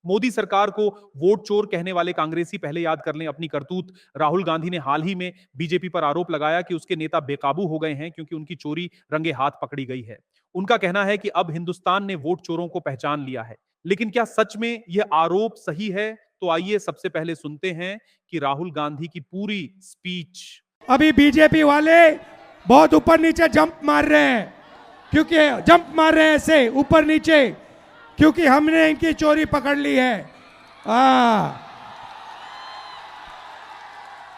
मोदी सरकार को वोट चोर कहने वाले कांग्रेसी पहले याद कर लें अपनी करतूत। राहुल गांधी ने हाल ही में बीजेपी पर आरोप लगाया कि उसके नेता बेकाबू हो गए हैं क्योंकि उनकी चोरी रंगे हाथ पकड़ी गई है। उनका कहना है कि अब हिंदुस्तान ने वोट चोरों को पहचान लिया है। लेकिन क्या सच में यह आरोप सही है? तो आइए सबसे पहले सुनते हैं कि राहुल गांधी की पूरी स्पीच। अभी बीजेपी वाले बहुत ऊपर नीचे जंप मार रहे हैं, क्योंकि जंप मार रहे हैं ऐसे ऊपर नीचे, क्योंकि हमने इनकी चोरी पकड़ ली है।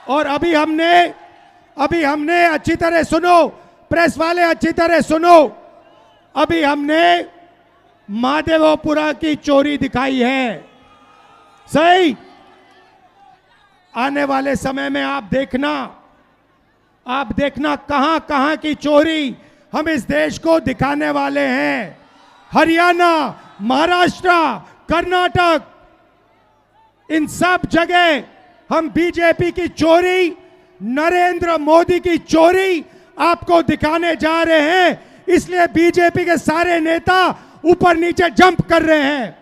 और अभी हमने अच्छी तरह सुनो, प्रेस वाले अच्छी तरह सुनो, अभी हमने महादेवपुरा की चोरी दिखाई है। सही, आने वाले समय में आप देखना कहां कहां की चोरी हम इस देश को दिखाने वाले हैं। हरियाणा, महाराष्ट्र, कर्नाटक, इन सब जगह हम बीजेपी की चोरी, नरेंद्र मोदी की चोरी आपको दिखाने जा रहे हैं। इसलिए बीजेपी के सारे नेता ऊपर नीचे जंप कर रहे हैं।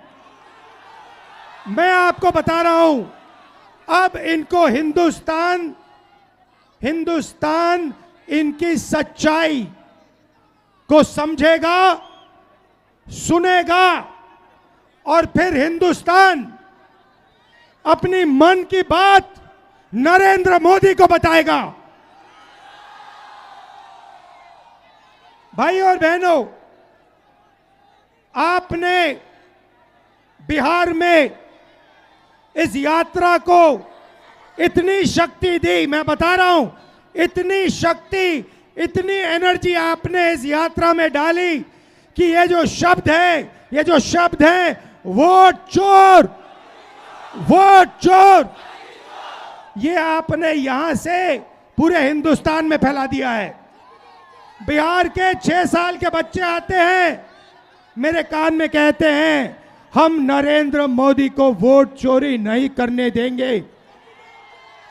मैं आपको बता रहा हूं, अब इनको हिंदुस्तान इनकी सच्चाई को समझेगा, सुनेगा, और फिर हिंदुस्तान अपनी मन की बात नरेंद्र मोदी को बताएगा। भाई और बहनों, आपने बिहार में इस यात्रा को इतनी शक्ति दी, मैं बता रहा हूं, इतनी शक्ति, इतनी एनर्जी आपने इस यात्रा में डाली कि ये जो शब्द है वोट चोर, वोट चोर, ये आपने यहां से पूरे हिंदुस्तान में फैला दिया है। बिहार के 6 साल के बच्चे आते हैं, मेरे कान में कहते हैं, हम नरेंद्र मोदी को वोट चोरी नहीं करने देंगे,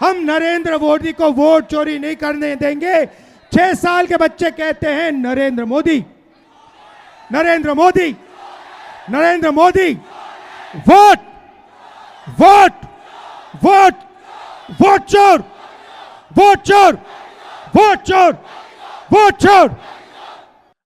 हम नरेंद्र मोदी को वोट चोरी नहीं करने देंगे। 6 साल के बच्चे कहते हैं Narendra Modi, Narendra Modi, Narendra Modi, vote vote vote, vote चोर, वोट चोर, वोट चोर, वोट चोर।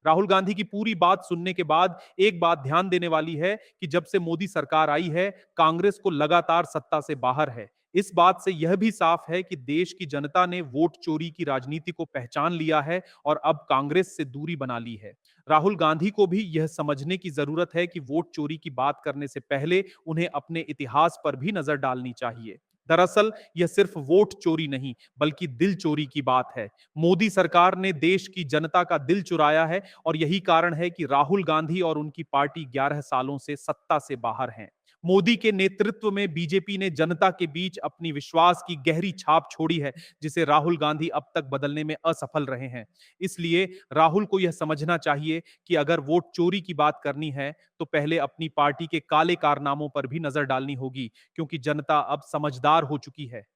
राहुल गांधी की पूरी बात सुनने के बाद एक बात ध्यान देने वाली है कि जब से मोदी सरकार आई है, कांग्रेस को लगातार सत्ता से बाहर है। इस बात से यह भी साफ है कि देश की जनता ने वोट चोरी की राजनीति को पहचान लिया है और अब कांग्रेस से दूरी बना ली है। राहुल गांधी को भी यह समझने की जरूरत है कि वोट चोरी की बात करने से पहले उन्हें अपने इतिहास पर भी नजर डालनी चाहिए। दरअसल यह सिर्फ वोट चोरी नहीं, बल्कि दिल चोरी की बात है। मोदी सरकार ने देश की जनता का दिल चुराया है और यही कारण है कि राहुल गांधी और उनकी पार्टी 11 सालों से सत्ता से बाहर हैं। मोदी के नेतृत्व में बीजेपी ने जनता के बीच अपनी विश्वास की गहरी छाप छोड़ी है, जिसे राहुल गांधी अब तक बदलने में असफल रहे हैं। इसलिए राहुल को यह समझना चाहिए कि अगर वोट चोरी की बात करनी है तो पहले अपनी पार्टी के काले कारनामों पर भी नजर डालनी होगी, क्योंकि जनता अब समझदार हो चुकी है।